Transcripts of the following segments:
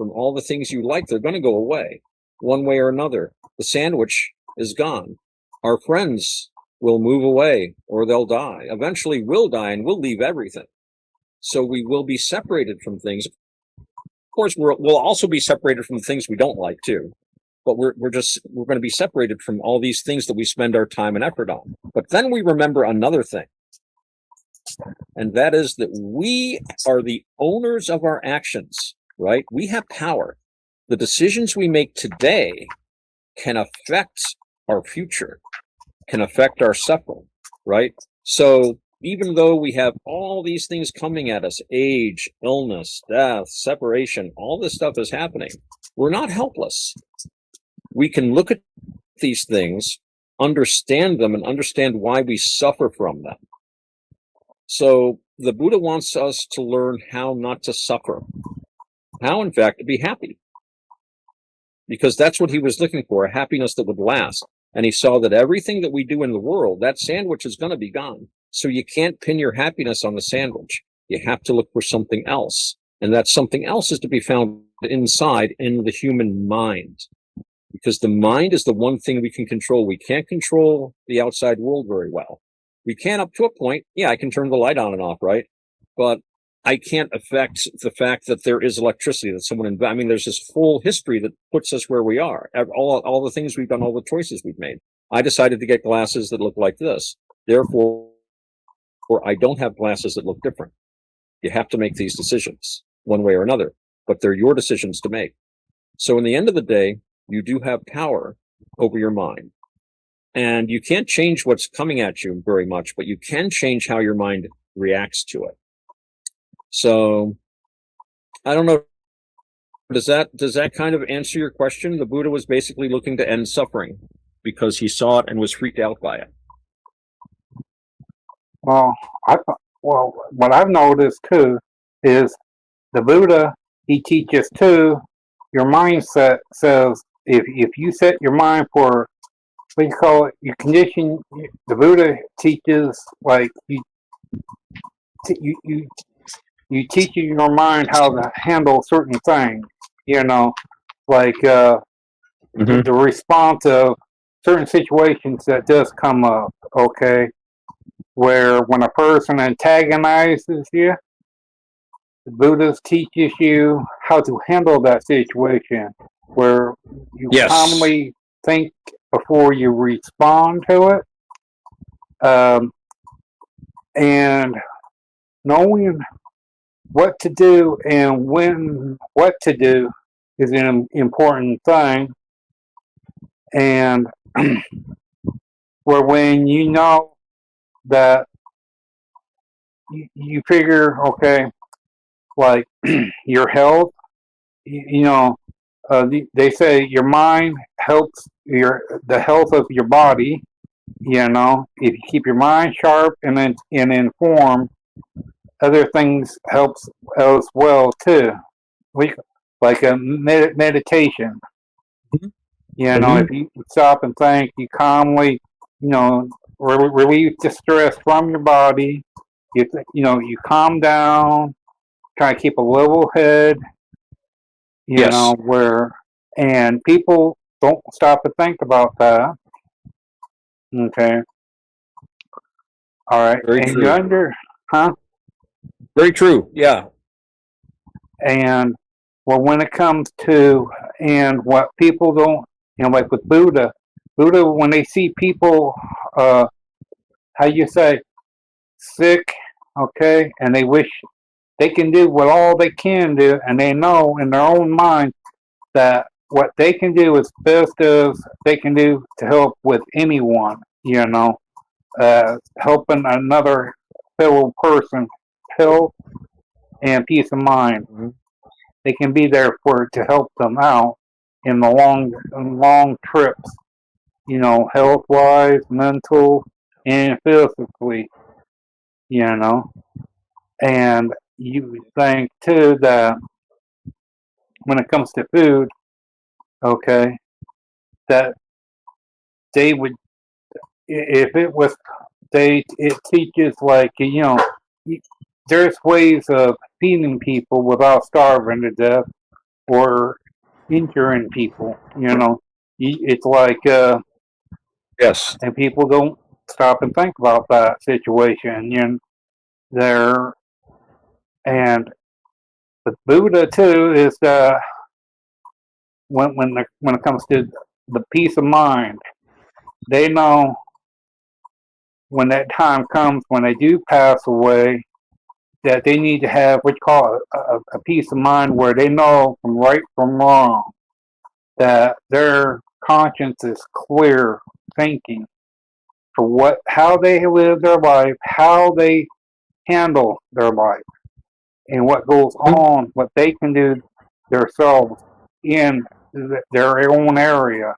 from all the things you like, they're going to go away one way or another. The sandwich is gone. Our friends will move away or they'll die. Eventually we'll die and we'll leave everything. So we will be separated from things. Of course, we'll also be separated from the things we don't like too. But we're going to be separated from all these things that we spend our time and effort on. But then we remember another thing. And that is that we are the owners of our actions, right? We have power. The decisions we make today can affect our future, can affect our suffering, right? So even though we have all these things coming at us, age, illness, death, separation, all this stuff is happening, we're not helpless. We can look at these things, understand them, and understand why we suffer from them. So the Buddha wants us to learn how not to suffer, how, in fact, to be happy. Because that's what he was looking for, a happiness that would last. And he saw that everything that we do in the world, that sandwich is going to be gone. So you can't pin your happiness on the sandwich. You have to look for something else. And that something else is to be found inside in the human mind. Because the mind is the one thing we can control. We can't control the outside world very well. We can up to a point. Yeah, I can turn the light on and off, right? But I can't affect the fact that there is electricity, that someone, I mean, there's this full history that puts us where we are. All the things we've done, all the choices we've made. I decided to get glasses that look like this. Therefore, I don't have glasses that look different. You have to make these decisions one way or another, but they're your decisions to make. So in the end of the day, you do have power over your mind. And you can't change what's coming at you very much, but you can change how your mind reacts to it. So I don't know. Does that kind of answer your question? The Buddha was basically looking to end suffering because he saw it and was freaked out by it. Well, what I've noticed too is the Buddha, he teaches too, your mindset says if you set your mind for, what do you call it, you condition, the Buddha teaches like you teach your mind how to handle certain things, like the response of certain situations that does come up, okay? Where when a person antagonizes you, the Buddha teaches you how to handle that situation, where you calmly think before you respond to it, and knowing what to do and what to do is an important thing. And where when you know that you figure, okay, like your health, they say your mind helps the health of your body. If you keep your mind sharp and informed, other things helps as well too. Like a meditation. If you stop and think, you calmly, relieve the stress from your body. You calm down, try to keep a level head. And people don't stop to think about that. Okay. All right. Very and true. Huh? Very true. Yeah. And when it comes to, and what people don't, like with Buddha, when they see people, how you say, sick, okay, and they wish they can do what all they can do, and they know in their own mind that what they can do is best as they can do to help with anyone, helping another fellow person, health and peace of mind. They can be there to help them out in the long trips, health wise, mental, and physically, And you think too that when it comes to food, okay, that they would, if it was, it teaches like, there's ways of feeding people without starving to death. or injuring people. It's like Yes. and people don't stop and think about that situation. There and the Buddha too is when it comes to the peace of mind, they know when that time comes when they do pass away that they need to have what you call a peace of mind where they know from right from wrong, that their conscience is clear thinking for how they live their life, how they handle their life, and what goes on, what they can do themselves in their own area.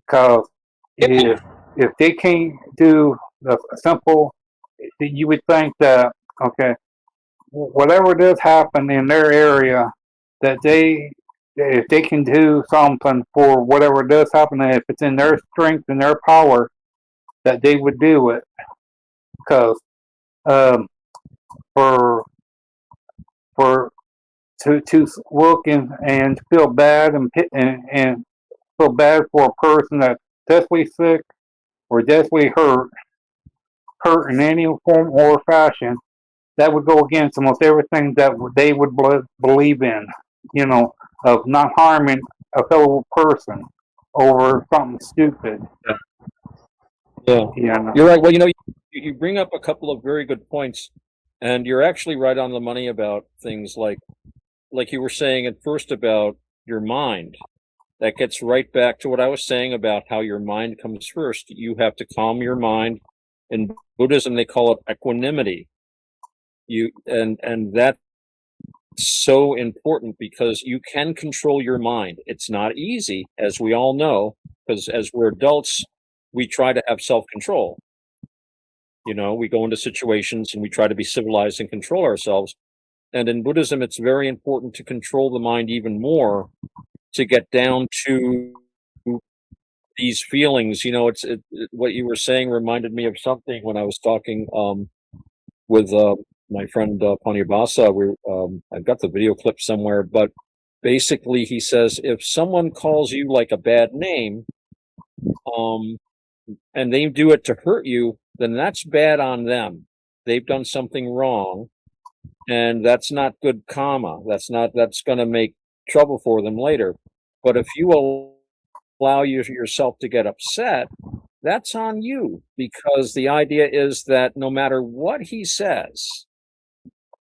Because if they can't do the simple, you would think that okay, whatever does happen in their area, that if they can do something for whatever does happen, and if it's in their strength and their power, that they would do it. Because um, for for to look and feel bad and feel bad for a person that's deathly sick or deathly hurt in any form or fashion, that would go against almost everything that they would believe in, of not harming a fellow person over something stupid. Yeah, You know. you're right. Well, you bring up a couple of very good points, and you're actually right on the money about things like you were saying at first about your mind. That gets right back to what I was saying about how your mind comes first. You have to calm your mind. In Buddhism, they call it equanimity. And that's so important because you can control your mind. It's not easy, as we all know, because as we're adults, we try to have self-control. We go into situations and we try to be civilized and control ourselves. And in Buddhism, it's very important to control the mind even more to get down to these feelings. What you were saying reminded me of something when I was talking with my friend Panyabasa. I've got the video clip somewhere, but basically he says if someone calls you like a bad name, and they do it to hurt you, then that's bad on them. They've done something wrong, and that's not good karma. That's going to make trouble for them later. But if you allow yourself to get upset, that's on you, because the idea is that no matter what he says,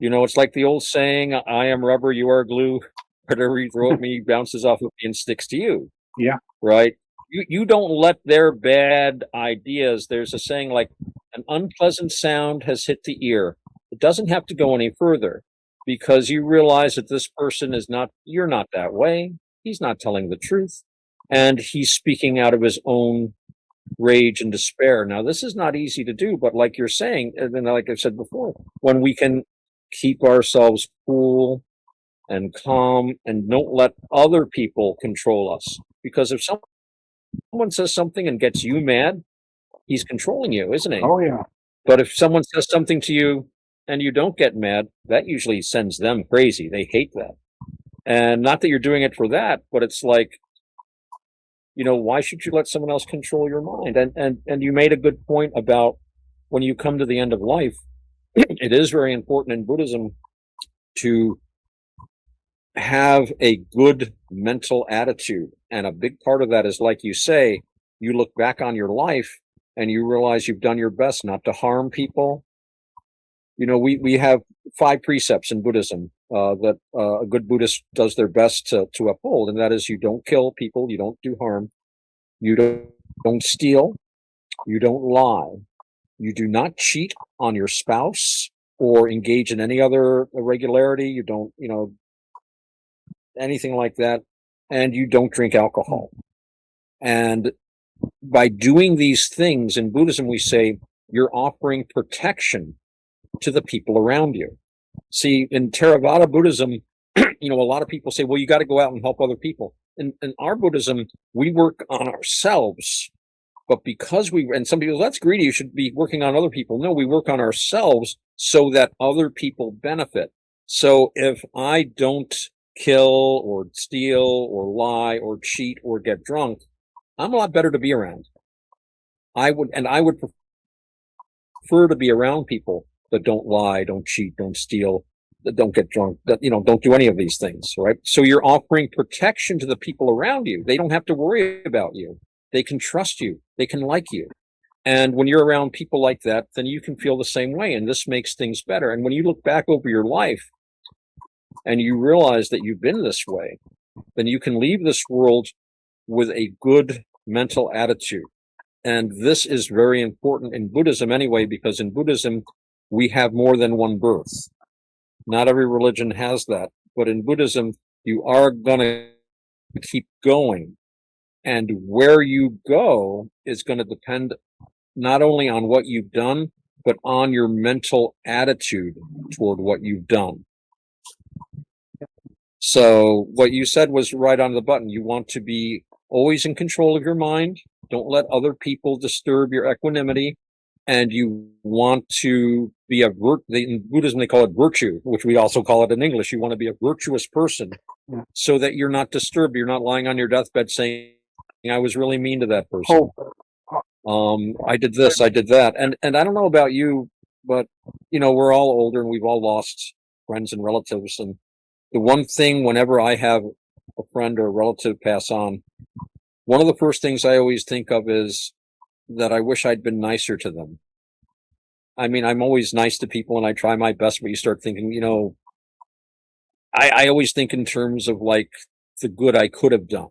it's like the old saying, I am rubber, you are glue. Whatever you throw at me bounces off of me and sticks to you. Yeah. Right? You don't let their bad ideas. There's a saying like, an unpleasant sound has hit the ear. It doesn't have to go any further, because you realize that this person you're not that way. He's not telling the truth. And he's speaking out of his own rage and despair. Now, this is not easy to do, but like you're saying, and like I've said before, when we can keep ourselves cool and calm and don't let other people control us. Because if someone says something and gets you mad, he's controlling you, isn't he? Oh yeah. But if someone says something to you and you don't get mad, that usually sends them crazy. They hate that. And not that you're doing it for that, but it's like, why should you let someone else control your mind? And you made a good point about when you come to the end of life, it is very important in Buddhism to have a good mental attitude. And a big part of that is, like you say, you look back on your life and you realize you've done your best not to harm people. We have 5 precepts in Buddhism that a good Buddhist does their best to uphold. And that is, you don't kill people, you don't do harm, you don't steal, you don't lie, you do not cheat on your spouse or engage in any other irregularity, you don't, anything like that, and you don't drink alcohol. And by doing these things in Buddhism, we say you're offering protection to the people around you. See, in Theravada Buddhism, a lot of people say, well, you got to go out and help other people. In our Buddhism, we work on ourselves. But because and some people, that's greedy, you should be working on other people. No, we work on ourselves so that other people benefit. So if I don't kill or steal or lie or cheat or get drunk, I'm a lot better to be around. I would prefer to be around people that don't lie, don't cheat, don't steal, that don't get drunk, that, don't do any of these things, right? So you're offering protection to the people around you. They don't have to worry about you. They can trust you. They can like you. And when you're around people like that, then you can feel the same way. And this makes things better. And when you look back over your life and you realize that you've been this way, then you can leave this world with a good mental attitude. And this is very important in Buddhism anyway, because in Buddhism, we have more than one birth. Not every religion has that. But in Buddhism, you are going to keep going. And where you go is going to depend not only on what you've done, but on your mental attitude toward what you've done. So what you said was right on the button. You want to be always in control of your mind. Don't let other people disturb your equanimity. And you want to be in Buddhism, they call it virtue, which we also call it in English. You want to be a virtuous person so that you're not disturbed. You're not lying on your deathbed saying, I was really mean to that person. I did this, I did that. And I don't know about you, but we're all older and we've all lost friends and relatives. And the one thing, whenever I have a friend or a relative pass on, one of the first things I always think of is that I wish I'd been nicer to them. I mean, I'm always nice to people and I try my best, but you start thinking, I always think in terms of like the good I could have done.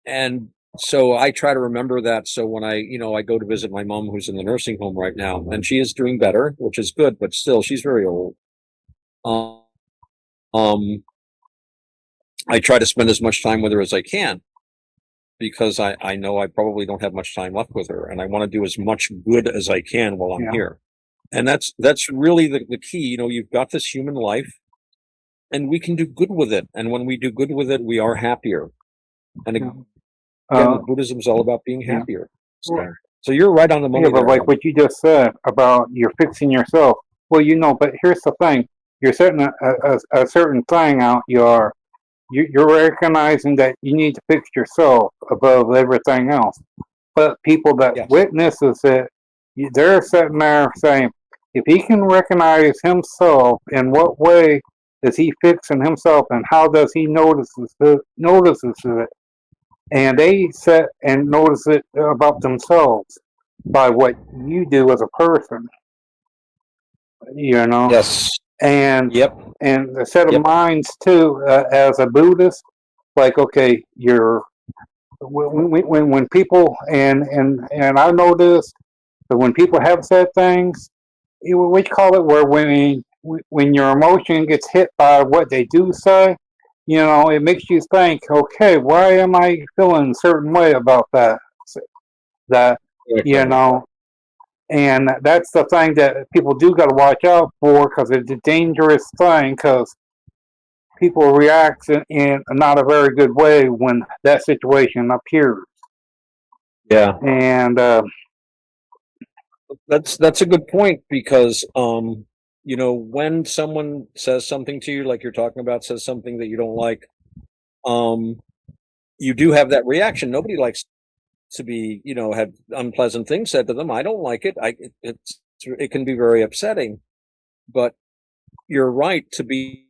And so I try to remember that. So when I go to visit my mom, who's in the nursing home right now, and she is doing better, which is good, but still she's very old. I try to spend as much time with her as I can, because I know I probably don't have much time left with her, and I want to do as much good as I can while I'm here. And that's really the key. You've got this human life, and we can do good with it. And when we do good with it, we are happier. And again, Buddhism is all about being happier. So you're right on the money. Yeah, but like what you just said about you're fixing yourself. Well, but here's the thing: you're setting a certain thing out. You're recognizing that you need to fix yourself above everything else. But people that witnesses it, they're sitting there saying, if he can recognize himself, in what way is he fixing himself, and how does he notices it? And they sit and notice it about themselves by what you do as a person. Yes. And and a set of minds too, as a Buddhist. Like, okay, when people and I noticed that when people have said things, we call it where when your emotion gets hit by what they do say, it makes you think, okay, why am I feeling a certain way about that? And that's the thing that people do got to watch out for, because it's a dangerous thing, because people react in not a very good way when that situation appears. Yeah. And that's a good point, because when someone says something to you, like you're talking about, says something that you don't like, you do have that reaction. Nobody likes to be, have unpleasant things said to them. I don't like it. It can be very upsetting, but you're right to be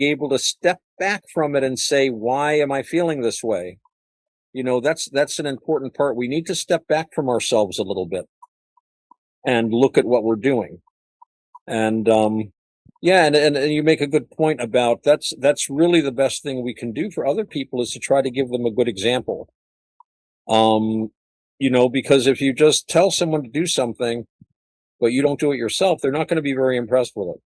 able to step back from it and say, why am I feeling this way? That's an important part. We need to step back from ourselves a little bit and look at what we're doing. And and you make a good point about that's really the best thing we can do for other people, is to try to give them a good example. Because if you just tell someone to do something, but you don't do it yourself, they're not going to be very impressed with it.